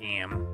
Damn.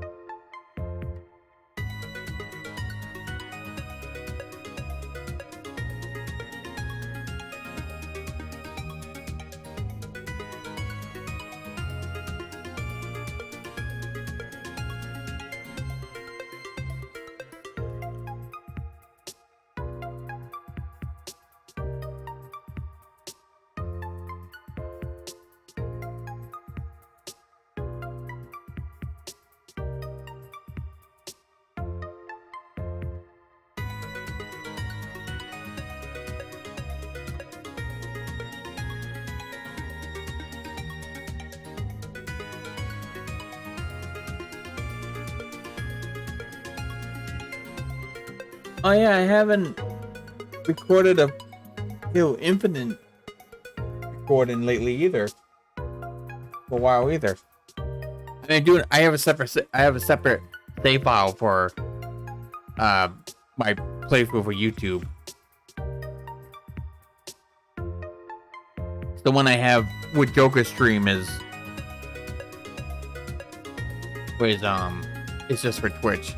Oh yeah, I haven't recorded a Halo Infinite recording lately either. For a while either. I mean, I have a separate save file for my playthrough for YouTube. The one I have with Joker stream is it's just for Twitch.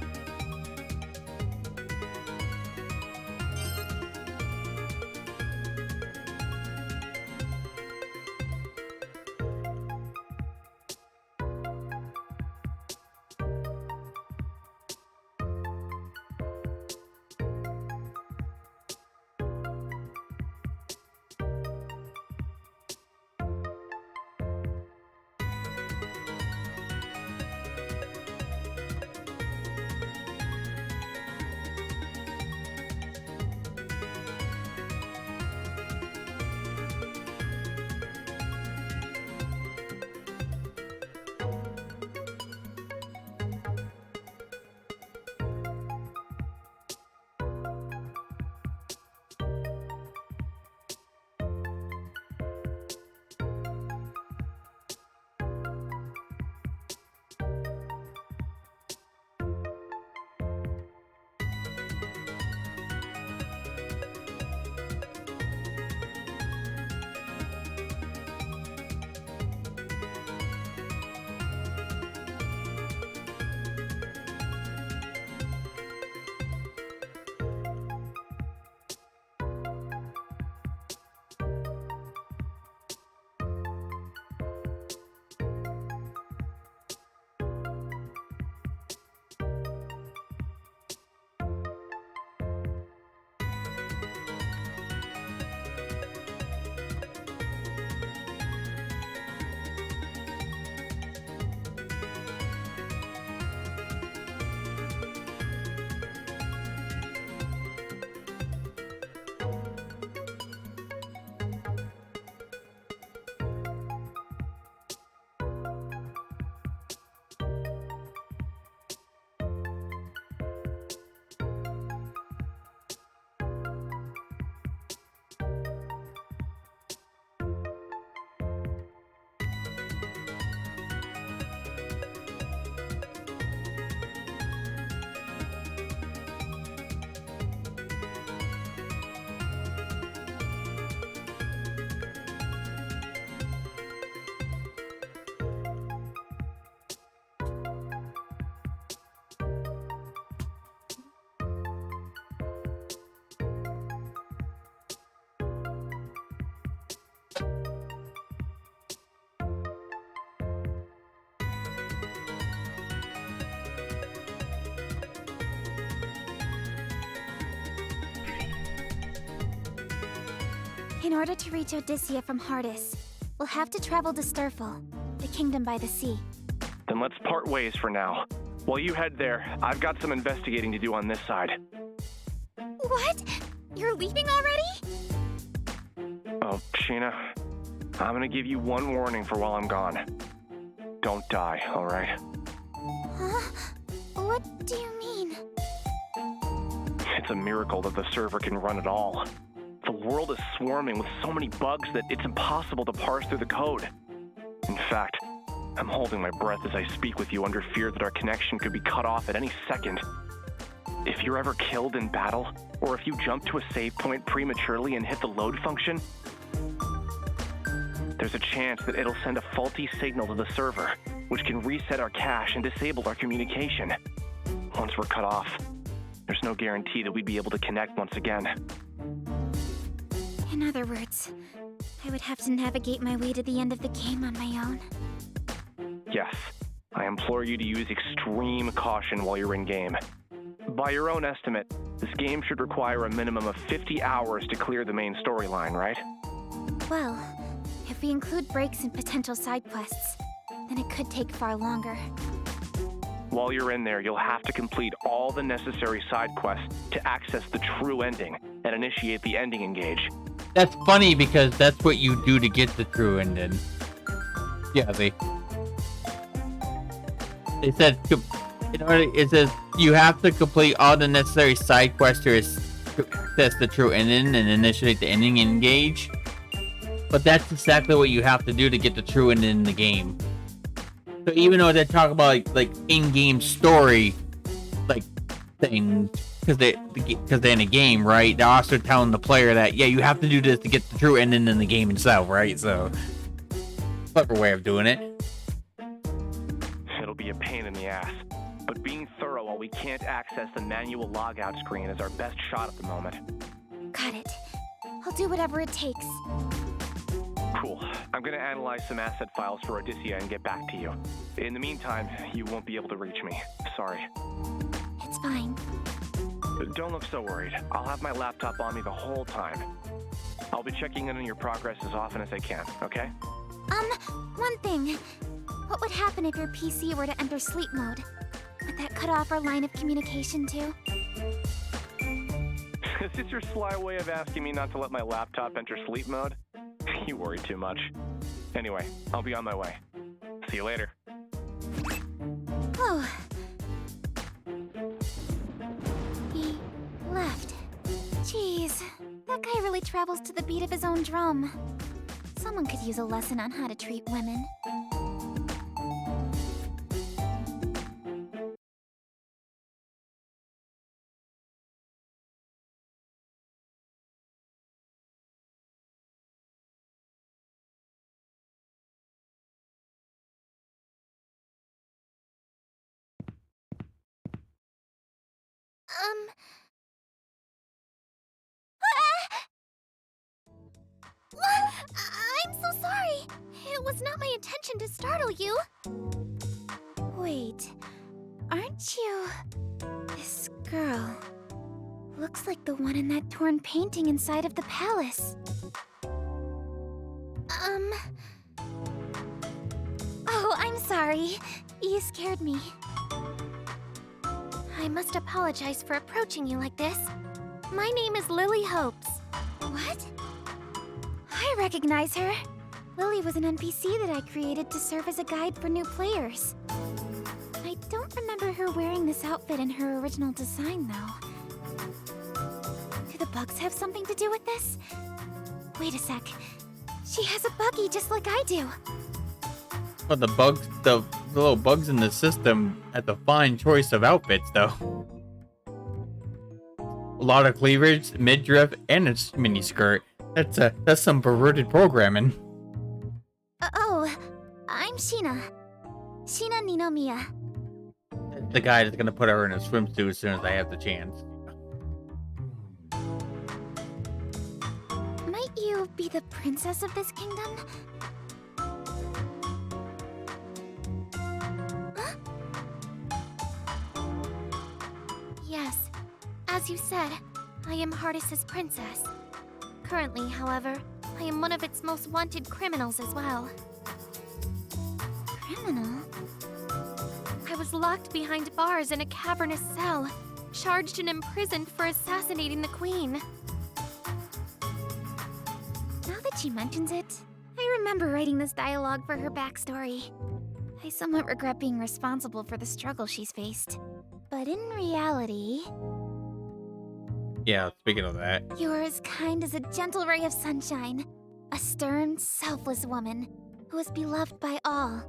In order to reach Odysseia from Hardis, we'll have to travel to Sturful, the kingdom by the sea. Then let's part ways for now. While you head there, I've got some investigating to do on this side. What? You're leaving already? Oh, Sheena, I'm gonna give you one warning for while I'm gone. Don't die, alright? Huh? What do you mean? It's a miracle that the server can run at all. The world is swarming with so many bugs that it's impossible to parse through the code. In fact, I'm holding my breath as I speak with you under fear that our connection could be cut off at any second. If you're ever killed in battle, or if you jump to a save point prematurely and hit the load function, there's a chance that it'll send a faulty signal to the server, which can reset our cache and disable our communication. Once we're cut off, there's no guarantee that we'd be able to connect once again. In other words, I would have to navigate my way to the end of the game on my own. Yes, I implore you to use extreme caution while you're in-game. By your own estimate, this game should require a minimum of 50 hours to clear the main storyline, right? Well, if we include breaks and potential side quests, then it could take far longer. While you're in there, you'll have to complete all the necessary side quests to access the true ending and initiate the ending engage. That's funny because that's what you do to get the true ending. Yeah, they said, it says you have to complete all the necessary side quests to access the true ending and initiate the ending engage. But that's exactly what you have to do to get the true ending in the game. So even though they talk about like in-game story, like things, because they're in a game, right? They're also telling the player that you have to do this to get the true ending in the game itself, right? So clever way of doing it. It'll be a pain in the ass, but being thorough while we can't access the manual logout screen is our best shot at the moment. Got it. I'll do whatever it takes. Cool. I'm gonna analyze some asset files for Odysseia and get back to you. In the meantime, you won't be able to reach me. Sorry. It's fine. Don't look so worried. I'll have my laptop on me the whole time. I'll be checking in on your progress as often as I can, okay? One thing. What would happen if your PC were to enter sleep mode? Would that cut off our line of communication too? Is this your sly way of asking me not to let my laptop enter sleep mode? You worry too much. Anyway, I'll be on my way. See you later. Oh. He left. Jeez, that guy really travels to the beat of his own drum. Someone could use a lesson on how to treat women. I'm so sorry. It was not my intention to startle you. Wait, aren't you this girl? Looks like the one in that torn painting inside of the palace. Oh, I'm sorry. You scared me. I must apologize for approaching you like this. My name is Lily Hopes. What? I recognize her. Lily was an NPC that I created to serve as a guide for new players. I don't remember her wearing this outfit in her original design, though. Do the bugs have something to do with this? Wait a sec. She has a buggy just like I do. But the little bugs in the system had the fine choice of outfits, though. A lot of cleavage, midriff, and a miniskirt. That's some perverted programming. Oh, I'm Sheena. Sheena Ninomiya. The guy that's gonna put her in a swimsuit as soon as I have the chance. Might you be the princess of this kingdom? Huh? Yes. As you said, I am Hardis's princess. Currently, however, I am one of its most wanted criminals as well. Criminal? I was locked behind bars in a cavernous cell, charged and imprisoned for assassinating the queen. Now that she mentions it, I remember writing this dialogue for her backstory. I somewhat regret being responsible for the struggle she's faced. But in reality... Yeah, speaking of that. You are as kind as a gentle ray of sunshine. A stern, selfless woman who is beloved by all,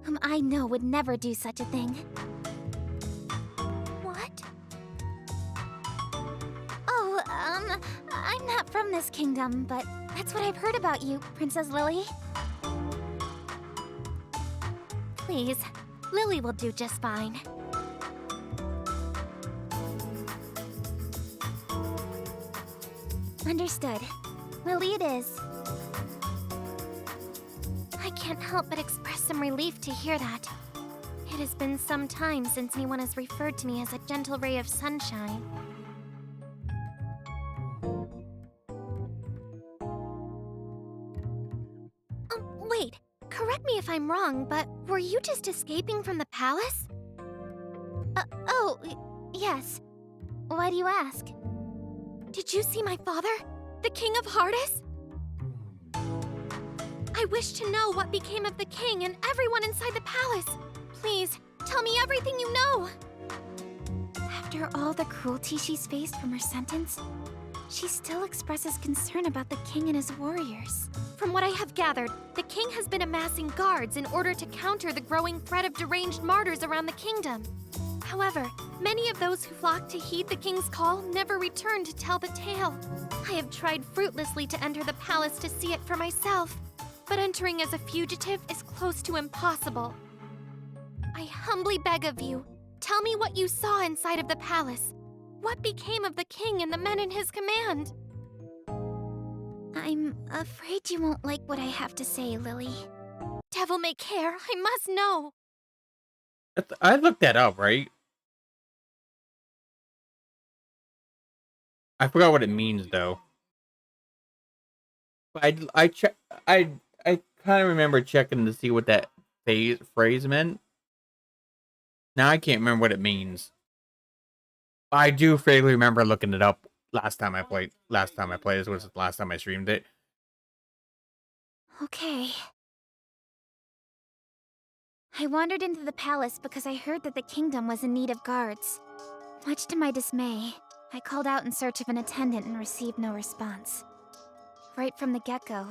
whom I know would never do such a thing. What? Oh, I'm not from this kingdom, but that's what I've heard about you, Princess Lily. Please, Lily will do just fine. Understood. Lily it is. I can't help but express some relief to hear that. It has been some time since anyone has referred to me as a gentle ray of sunshine. Wait, correct me if I'm wrong, but were you just escaping from the palace? Yes. Why do you ask? Did you see my father, the King of Hardis? I wish to know what became of the king and everyone inside the palace. Please, tell me everything you know. After all the cruelty she's faced from her sentence, she still expresses concern about the king and his warriors. From what I have gathered, the king has been amassing guards in order to counter the growing threat of deranged martyrs around the kingdom. However, many of those who flocked to heed the king's call never returned to tell the tale. I have tried fruitlessly to enter the palace to see it for myself, but entering as a fugitive is close to impossible. I humbly beg of you, tell me what you saw inside of the palace. What became of the king and the men in his command? I'm afraid you won't like what I have to say, Lily. Devil may care, I must know. I looked that up, right? I forgot what it means though. But I kind of remember checking to see what that phrase meant. Now I can't remember what it means. I do vaguely remember looking it up last time I played. This was the last time I streamed it. Okay. I wandered into the palace because I heard that the kingdom was in need of guards. Much to my dismay, I called out in search of an attendant and received no response. Right from the get-go,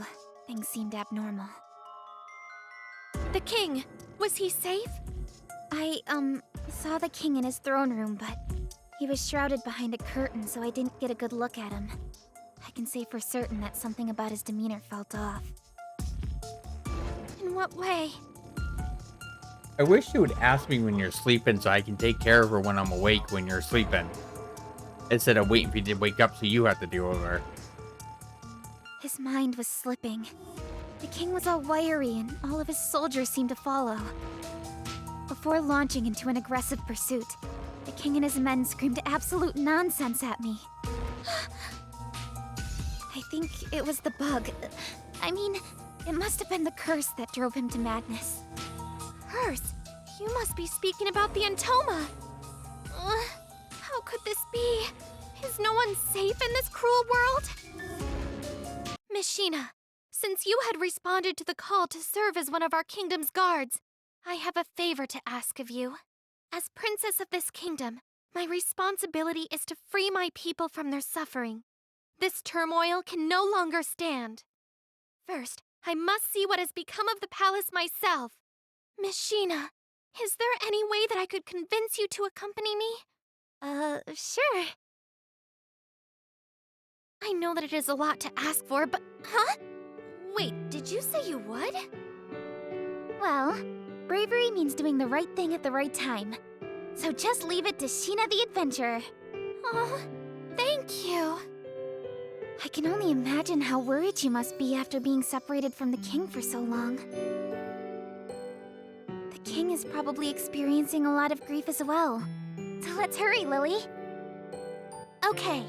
things seemed abnormal. The king! Was he safe? I, saw the king in his throne room, but he was shrouded behind a curtain, so I didn't get a good look at him. I can say for certain that something about his demeanor felt off. In what way? I wish you would ask me when you're sleeping so I can take care of her when I'm awake when you're sleeping. Instead of waiting for you to wake up so you have to deal with her. His mind was slipping. The king was all wiry and all of his soldiers seemed to follow. Before launching into an aggressive pursuit, the king and his men screamed absolute nonsense at me. I think it was the bug. I mean, it must have been the curse that drove him to madness. Curse? You must be speaking about the Antoma. How could this be? Is no one safe in this cruel world? Miss Sheena, since you had responded to the call to serve as one of our kingdom's guards, I have a favor to ask of you. As princess of this kingdom, my responsibility is to free my people from their suffering. This turmoil can no longer stand. First, I must see what has become of the palace myself. Miss Sheena, is there any way that I could convince you to accompany me? Sure. I know that it is a lot to ask for, but... Huh? Wait, did you say you would? Well, bravery means doing the right thing at the right time. So just leave it to Sheena the Adventurer. Oh, thank you. I can only imagine how worried you must be after being separated from the king for so long. The king is probably experiencing a lot of grief as well. So let's hurry, Lily. Okay.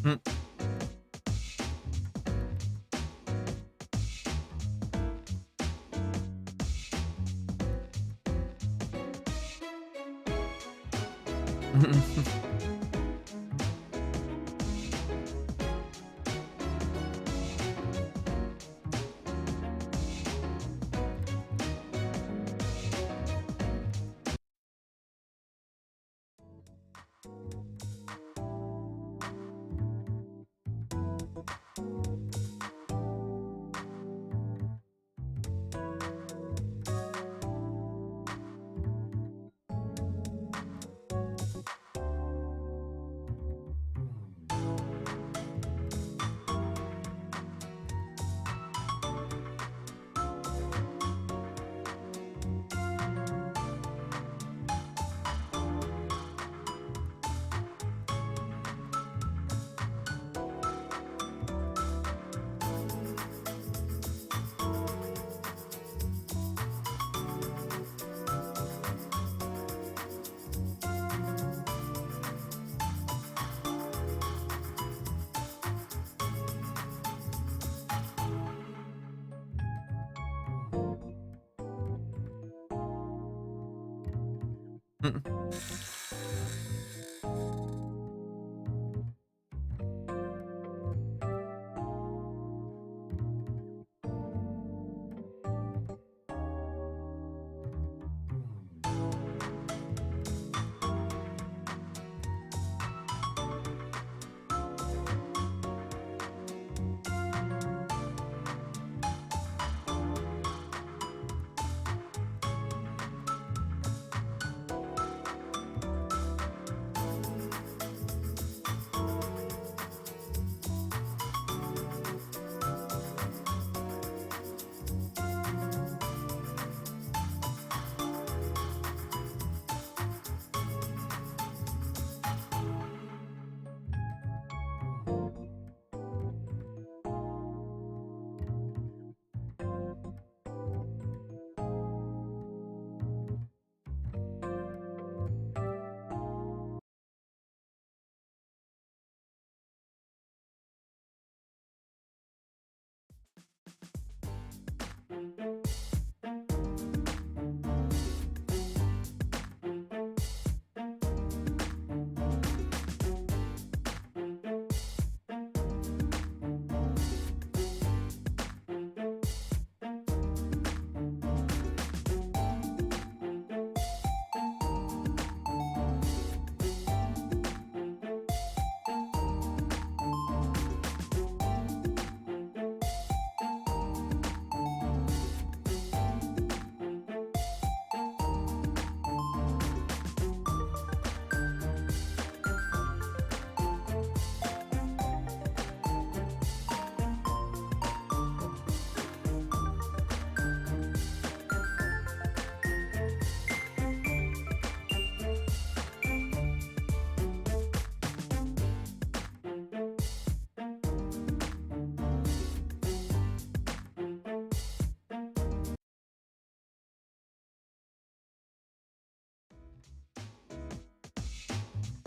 Hmm.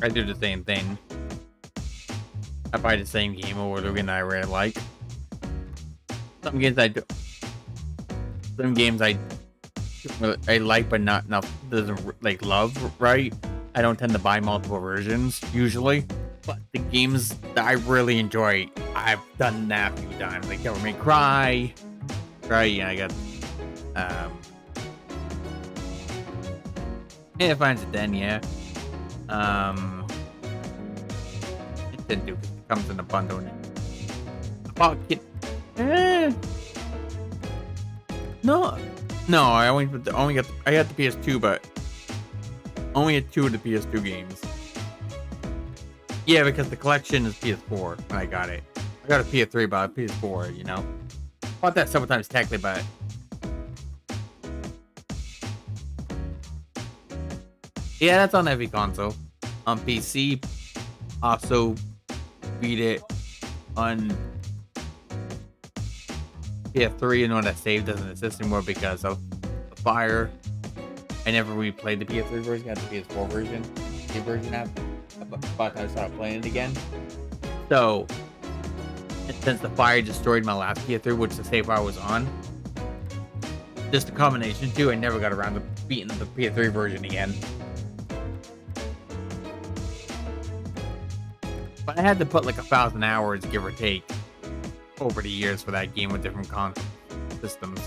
I do the same thing. I buy the same game over the weekend I really like. Some games I do. Some games I like, but not enough. Doesn't like love, right? I don't tend to buy multiple versions usually. But the games that I really enjoy, I've done that a few times. Like Devil May Cry, right? Yeah, I got. Yeah, Finds It Then, yeah. It didn't do it. It comes in a bundle. Pocket. No. I I got the PS2, but only had 2 of the PS2 games. Yeah, because the collection is PS4 when I got it. I got a PS3, but a PS4, you know. Bought that several times technically, but yeah, that's on every console. On PC, also beat it on PS3. You know that save doesn't exist anymore because of the fire. I never replayed the PS3 version. Got the PS4 version. The version after. By the time I started playing it again. So, and since the fire destroyed my last PS3, which the save file was on, just a combination too, I never got around to beating the PS3 version again. But I had to put like 1,000 hours, give or take, over the years for that game with different console systems.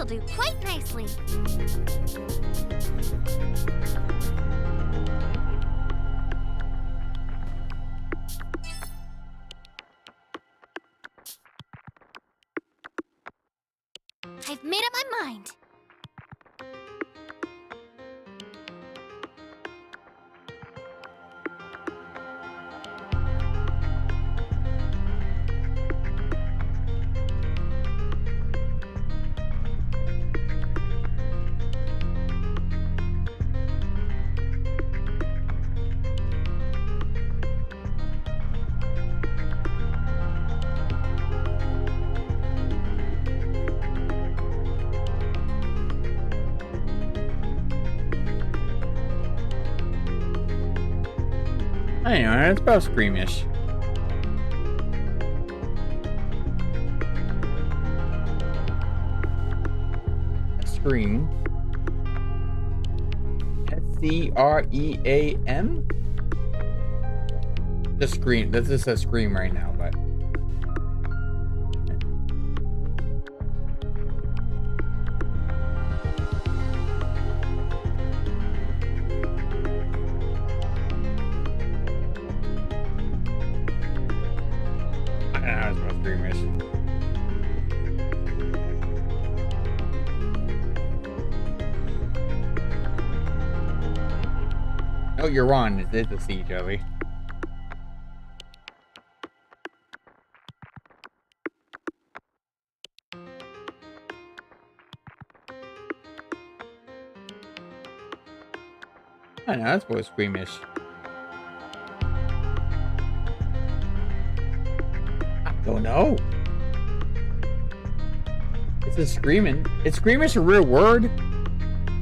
This'll do quite nicely. I've made up my mind. I know, it's about Screamish. Scream. S-C-R-E-A-M? Just Scream. This is a Scream right now, but... I don't know, it's about Screamish. Oh, you're wrong. It's a C, Joey. I know, that's both Screamish. I don't know. It's a screaming. Is Screamish a real word?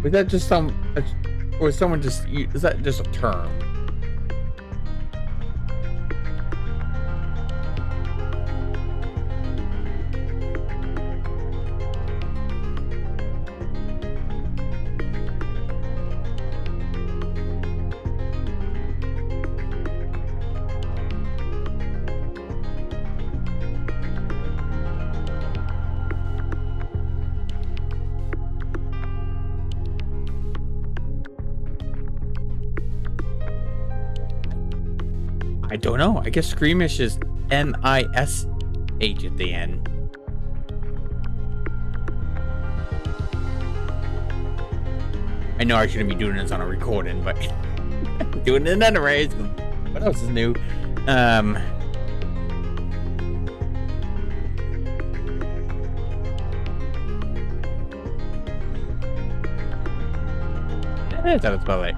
Was that just some... Or someone just... Is that just a term? I don't know. I guess Screamish is M-I-S-H at the end. I know I shouldn't be doing this on a recording, but doing it anyways. What else is new? That's how it's spelled right.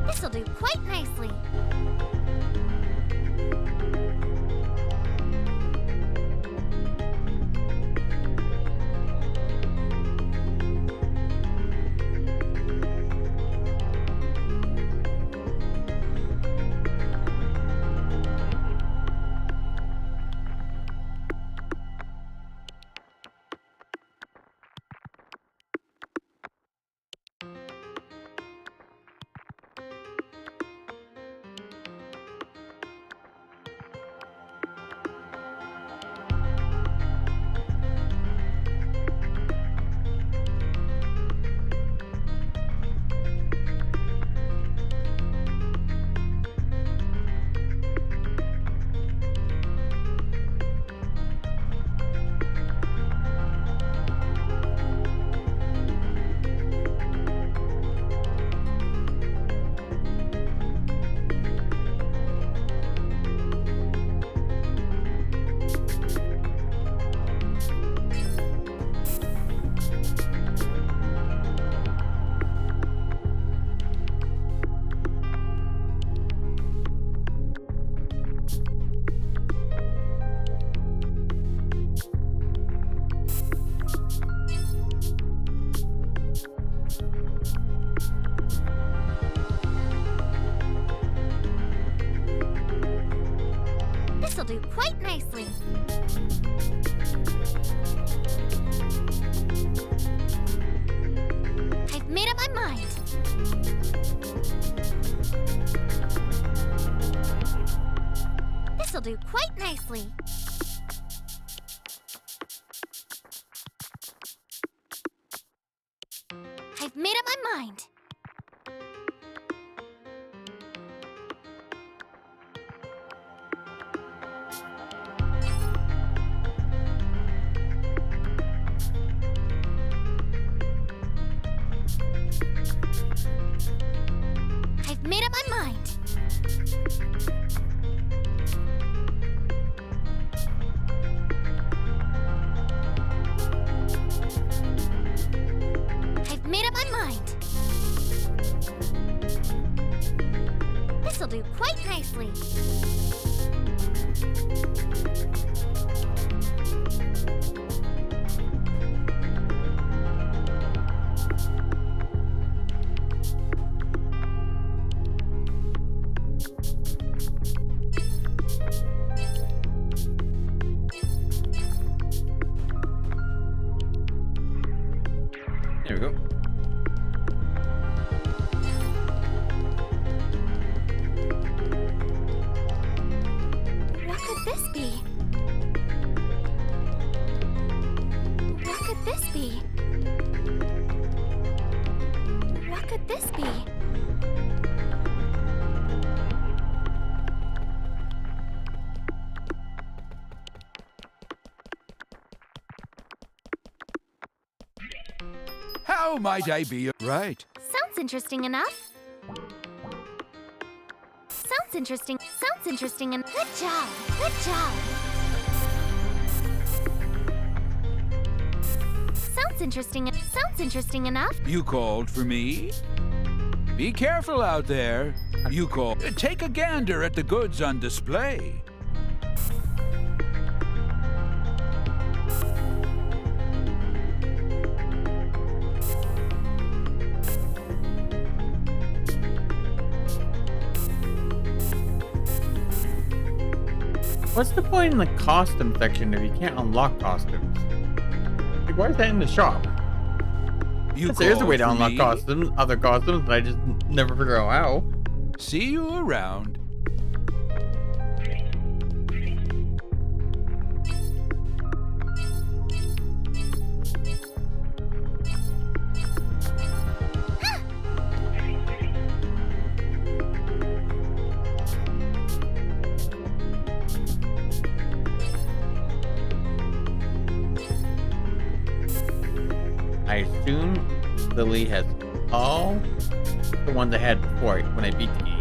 This'll do quite nicely. nicely. I've made up my mind. This'll do quite nicely. I've made up my mind. I've made up my mind. I've made up my mind. This'll do quite nicely. There we go. What could this be? What could this be? What could this be? How might I be right? Sounds interesting enough. Sounds interesting. Sounds interesting and good job. Good job. Sounds interesting. Sounds interesting enough. You called for me? Be careful out there. You call. Take a gander at the goods on display. What's the point in the costume section if you can't unlock costumes? Like, why is that in the shop? There's a way to unlock costumes, other costumes, but I just never figure out how. See you around. I assume Lily has all the ones I had before when I beat the game.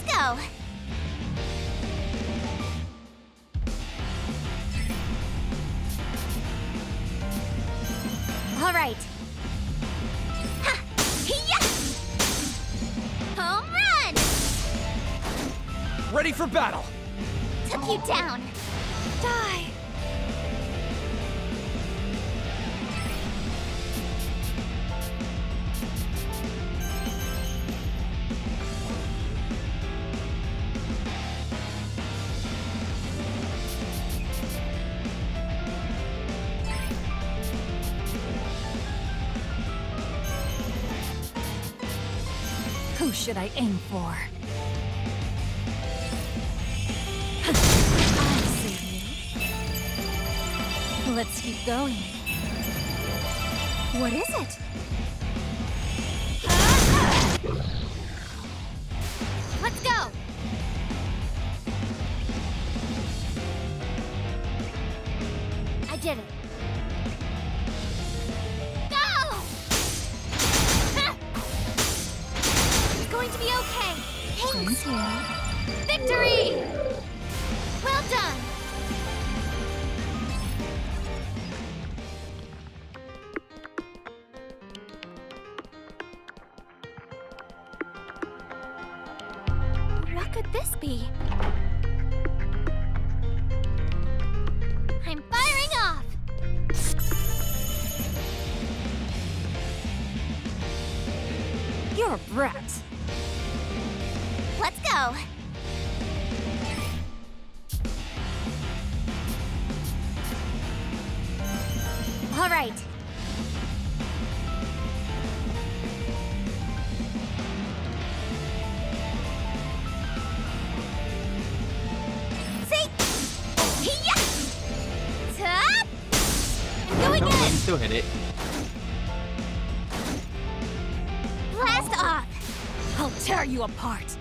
Let's go! All right. Ha! Hee-yah! Home run! Ready for battle! Took you down. Die. Who should I aim for? I'll save you. Let's keep going. What is it? Let's go! I did it. Go! Ha! It's going to be okay. Friends here. Victory! Well done! What could this be? I'm firing off! You're a brat. Let's go! All right. See? Hee-yah! Top! And go No, you again! can still hit it. Blast off! I'll tear you apart.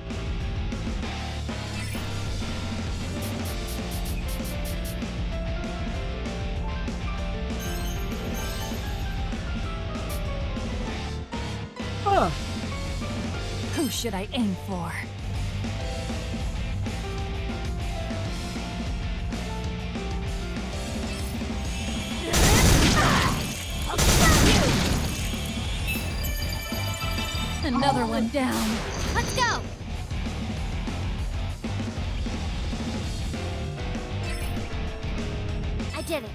Huh. Who should I aim for? I'll stop you! Another one down. Let's go! I did it.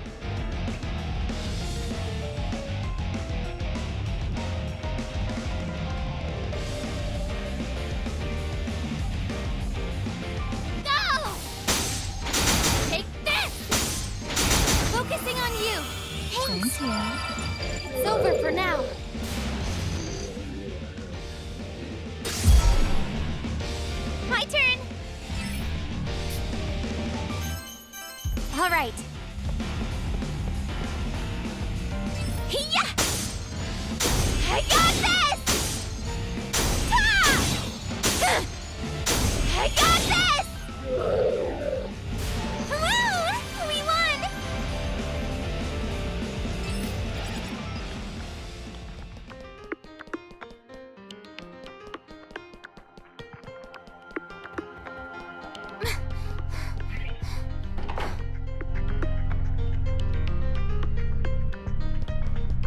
Go! Take this! Focusing on you. Friends here. It's over for now. My turn! All right. Hee-yah! I got this! Ah! I got this! Woo! We won!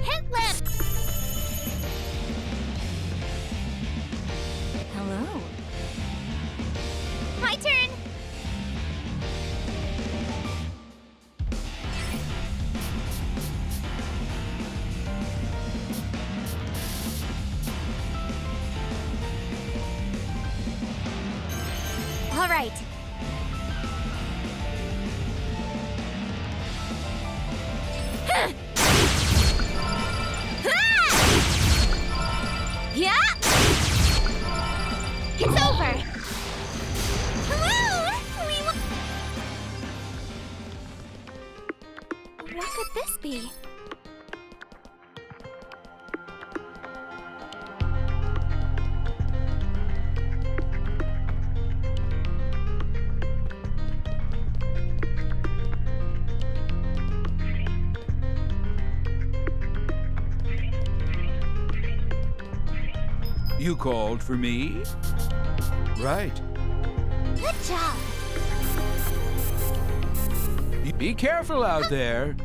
Hit lip! Hello. My turn! All right. Huh. Ah! Yeah! It's over! Woo! We won! What could this be? You called for me? Right. Good job. Be careful out there.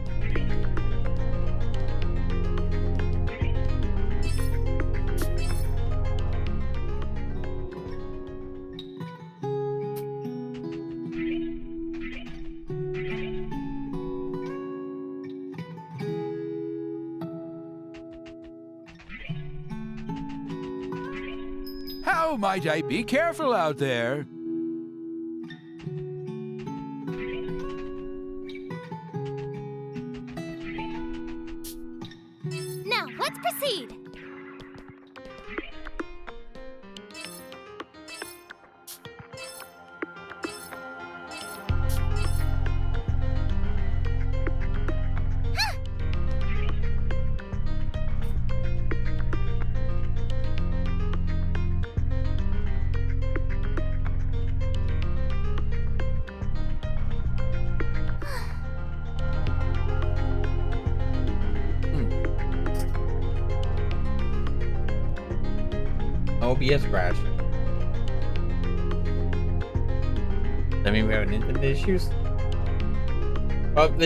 How might I be careful out there? Now, let's proceed. OBS crash. Does that mean we have internet issues? Well, they